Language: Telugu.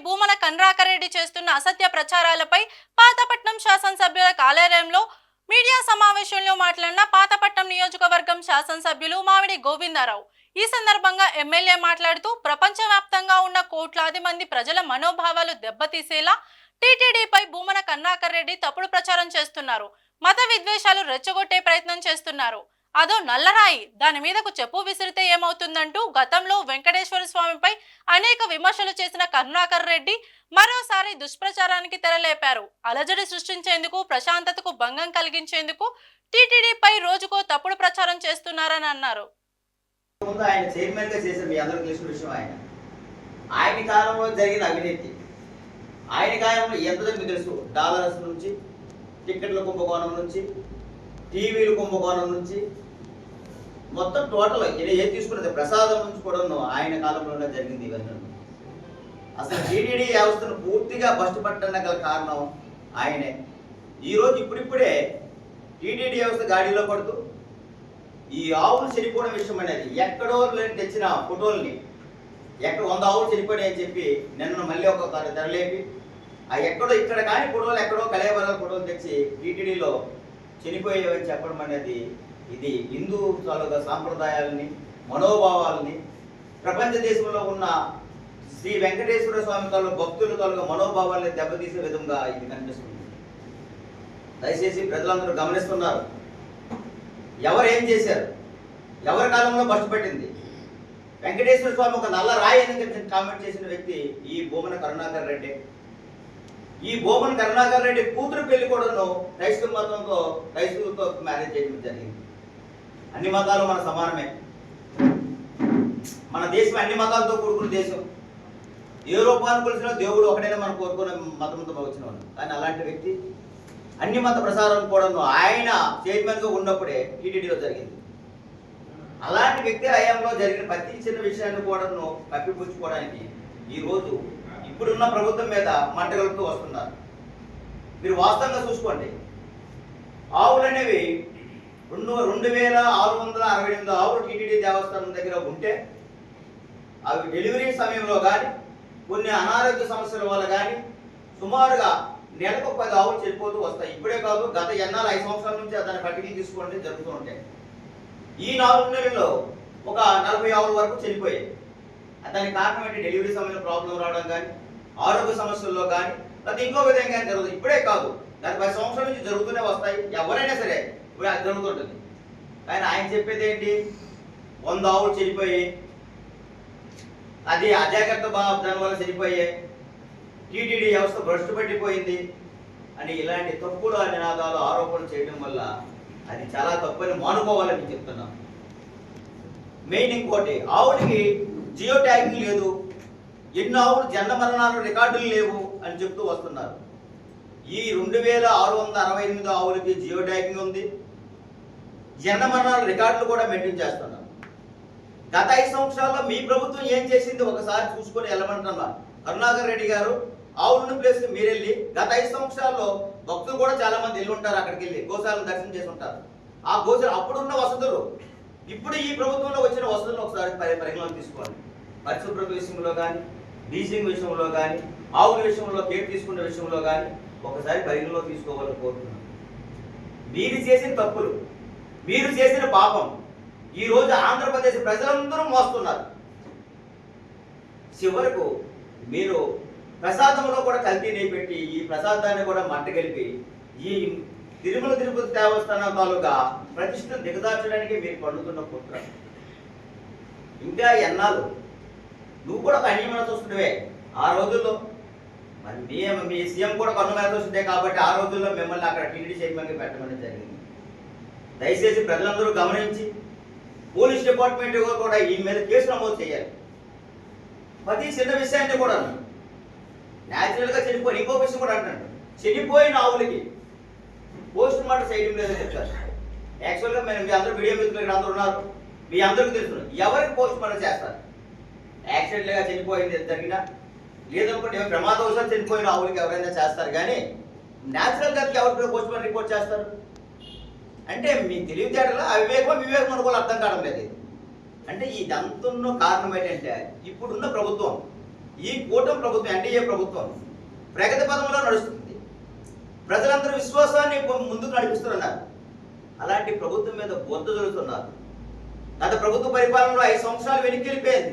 భూమన కన్రాకరెడ్డి చేస్తున్న అసత్య ప్రచారాలపై పాతపట్నం శాసనసభ్యుల కార్యాలయంలో మీడియా సమావేశంలో మాట్లాడిన పాతపట్నం నియోజకవర్గం శాసనసభ్యులు మామిడి గోవిందరావు. ఈ సందర్భంగా ఎమ్మెల్యే మాట్లాడుతూ ప్రపంచవ్యాప్తంగా ఉన్న కోట్లాది మంది ప్రజల మనోభావాలు దెబ్బతీసేలా టీటీడీపై భూమన కన్రాకరెడ్డి తప్పుడు ప్రచారం చేస్తున్నారు. మత విద్వేషాలు రెచ్చగొట్టే ప్రయత్నం చేస్తున్నారు. అదో నల్లరాయి, దాని మీదకు చెప్పు విసిరితే ఏమవుతుందంటూ గతంలో వెంకటేశ్వర స్వామిపై అనేక విమర్శలు చేసిన కరుణాకర్ రెడ్డి మరోసారి దుష్ప్రచారానికి తెరలేపారు. అలజడి సృష్టించేందుకు, ప్రశాంతతకు భంగం కలిగించేందుకు టీటీడీపై రోజుకో తప్పుడు ప్రచారం చేస్తున్నారని అన్నారు. ఆయన కాలంలో జరిగిన అవినీతి, ఆయన కాలంలో ఎంత మీకు తెలుసు. డాలర్స్ నుంచి, టిక్కెట్ల కుంభకోణం నుంచి, టీవీల కుంభకోణం నుంచి, మొత్తం టోటల్ ఏది తీసుకున్నది ప్రసాదం నుంచి కూడా ఆయన కాలంలోనే జరిగింది. ఇవన్నీ అసలు టీటీడీ వ్యవస్థను పూర్తిగా బస్టుపట్టడానికి గల కారణం ఆయనే. ఈరోజు ఇప్పుడిప్పుడే టీటీడీ వ్యవస్థ గాడిలో పడుతూ ఈ ఆవులు చనిపోవడం విషయం అనేది ఎక్కడో తెచ్చిన ఫోటోల్ని, ఎక్కడ 100 ఆవులు చనిపోయాయి అని చెప్పి నిన్న మళ్ళీ ఒక తెరలేపి ఆ ఎక్కడో ఇక్కడ కానీ ఫోటోలు ఎక్కడో కళేబరాల ఫోటోలు తెచ్చి టీటీడీలో చనిపోయేవని చెప్పడం అనేది ఇది హిందూ తాలూకా సాంప్రదాయాలని, మనోభావాలని, ప్రపంచ దేశంలో ఉన్న శ్రీ వెంకటేశ్వర స్వామి తాలూకా భక్తుల తాలూకా మనోభావాలని దెబ్బతీసే విధంగా ఇది కనిపిస్తుంది. దయచేసి ప్రజలందరూ గమనిస్తున్నారు. ఎవరు ఏం చేశారు, ఎవరి కాలంలో బస్టుపట్టింది. వెంకటేశ్వర స్వామి ఒక నల్ల రాయి అని కామెంట్ చేసిన వ్యక్తి ఈ భూమన కరుణాకర్ రెడ్డి. ఈ భూమన కరుణాకర్ రెడ్డి కూతురు పెళ్లి కూడాను క్రైస్తవ మతంతో, క్రైస్తవులతో మ్యారేజ్ చేయడం జరిగింది. అన్ని మతాలు మన సమానమే. మన దేశం అన్ని మతాలతో కూడుకున్న దేశం. ఏ రూపాన్ని కొలిసిన దేవుడు ఒకటైనా మనం కోరుకునే మతంతో వచ్చిన వాళ్ళు. కానీ అలాంటి వ్యక్తి అన్ని మత ప్రసారం కూడాను ఆయన చైర్మన్గా ఉన్నప్పుడే టీటీడీలో జరిగింది. అలాంటి వ్యక్తి హయాంలో జరిగిన ప్రతి చిన్న విషయాన్ని కూడాను కప్పిపుచ్చుకోవడానికి ఈరోజు ఇప్పుడున్న ప్రభుత్వం మీద మంటగలుపుతూ వస్తున్నారు. మీరు వాస్తవంగా చూసుకోండి. ఆవులు అనేవి 2668 ఆవులు టీటీడీ దేవస్థానం దగ్గర ఉంటే అవి డెలివరీ సమయంలో కానీ, కొన్ని అనారోగ్య సమస్యల వల్ల కానీ సుమారుగా నెలకు 10 ఆవులు చనిపోతూ వస్తాయి. ఇప్పుడే కాదు, గత 5 సంవత్సరాల నుంచి దాని పట్టికలు తీసుకోండి జరుగుతూ ఉంటాయి. ఈ 4 నెలల్లో ఒక 40 ఆవుల వరకు చనిపోయాయి. దానికి కారణం ఏంటి? డెలివరీ సమయంలో ప్రాబ్లం రావడం కానీ, ఆరోగ్య సమస్యల్లో కానీ, అది ఇంకో విధంగా జరుగుతుంది. ఇప్పుడే కాదు, గత 10 సంవత్సరాల నుంచి జరుగుతూనే వస్తాయి. ఎవరైనా సరే ఇప్పుడు అది జరుగుతుంటుంది. కానీ ఆయన చెప్పేది ఏంటి? 100 ఆవులు చనిపోయాయి, అది అజాగ్రత్త దానివల్ల చనిపోయాయి, టీటీడీ వ్యవస్థ భ్రష్టు పట్టిపోయింది అని ఇలాంటి తప్పుడు నినాదాలు, ఆరోపణలు చేయడం వల్ల అది చాలా తప్పని మానుకోవాలని చెప్తున్నాం. మెయిన్ ఇంకోటి, ఆవులకి జియో ట్యాగింగ్ లేదు, ఎన్ని ఆవులు జన్మ మరణాలు రికార్డులు లేవు అని చెప్తూ వస్తున్నారు. ఈ 2668 ఆవులకి జియో ట్యాగింగ్ ఉంది, జన్మ మరణాల రికార్డులు కూడా మెయింటైన్ చేస్తున్నారు. గత 5 సంవత్సరాల్లో మీ ప్రభుత్వం ఏం చేసింది ఒకసారి చూసుకొని వెళ్ళమంటున్నారు. కరుణాకర్ రెడ్డి గారు ఆవులను ప్లేస్ మీరు వెళ్ళి, గత 5 సంవత్సరాల్లో భక్తులు కూడా చాలా మంది వెళ్ళి ఉంటారు, అక్కడికి వెళ్ళి గోశాలను దర్శనం చేసి ఉంటారు. ఆ గోశాల అప్పుడున్న వసతులు, ఇప్పుడు ఈ ప్రభుత్వంలో వచ్చిన వసతులను ఒకసారి పరిగణలోకి తీసుకోవాలి. పరిశుభ్రత విషయంలో కానీ, డీజింగ్ విషయంలో కానీ, ఆవుల విషయంలో కేర్ తీసుకునే విషయంలో కానీ ఒకసారి పరిగణలో తీసుకోవాలని కోరుతున్నాను. మీరు చేసిన తప్పులు, మీరు చేసిన పాపం ఈరోజు ఆంధ్రప్రదేశ్ ప్రజలందరూ మోస్తున్నారు. చివరకు మీరు ప్రసాదంలో కూడా కల్తీ నెయ్యి పెట్టి ఈ ప్రసాదాన్ని కూడా మంటగలిపి ఈ తిరుమల తిరుపతి దేవస్థానం తాలూకా ప్రతిష్టను దిగదార్చడానికి మీరు పండుతున్న కుట్ర. ఇంకా ఎన్నాళ్ళు నువ్వు కూడా కన్యమన చూస్తుంటే ఆ రోజుల్లో మరి మీ సీఎం కూడా కన్నుమేర చూస్తుంటే కాబట్టి ఆ రోజుల్లో మిమ్మల్ని అక్కడ టీటీడీ చైర్మన్గా పెట్టమని జరిగింది. దయచేసి ప్రజలందరూ గమనించి పోలీస్ డిపార్ట్మెంట్ కూడా ఈ మీద కేసు నమోదు చేయాలి. ప్రతి చిన్న విషయాన్ని కూడా న్యాచురల్గా చనిపోయిన, ఇంకో విషయం కూడా అంటున్నాడు, చనిపోయిన ఆవులకి పోస్ట్ మార్టం చేయడం లేదని చెప్తారు. యాక్చువల్గా మీ అందరూ వీడియో మిత్రులు ఇక్కడ అందరూ ఉన్నారు, మీ అందరికీ తెలుసు ఎవరికి పోస్ట్ మార్టం చేస్తారు. యాక్సిడెంట్గా చనిపోయింది జరిగినా, లేదనుకుంటే ప్రమాదవశాలు చనిపోయిన ఆవులకి ఎవరైనా చేస్తారు. కానీ న్యాచురల్ డెత్కి ఎవరికి పోస్ట్ మార్టం రిపోర్ట్ చేస్తారు అంటే మీ తెలివితేటలో వివేకం అనుకోవాలి, అర్థం కావడం లేదు. అంటే ఇదంతా కారణం ఏంటంటే ఇప్పుడున్న ప్రభుత్వం ఈ కూటమి ప్రభుత్వం, ఎన్డీఏ ప్రభుత్వం ప్రగతి పదంలో నడుస్తుంది. ప్రజలందరూ విశ్వాసాన్ని ముందుకు నడిపిస్తున్నారు. అలాంటి ప్రభుత్వం మీద బురద జరుగుతున్నారు. గత ప్రభుత్వ పరిపాలనలో 5 సంవత్సరాలు వెనక్కి వెళ్ళిపోయింది.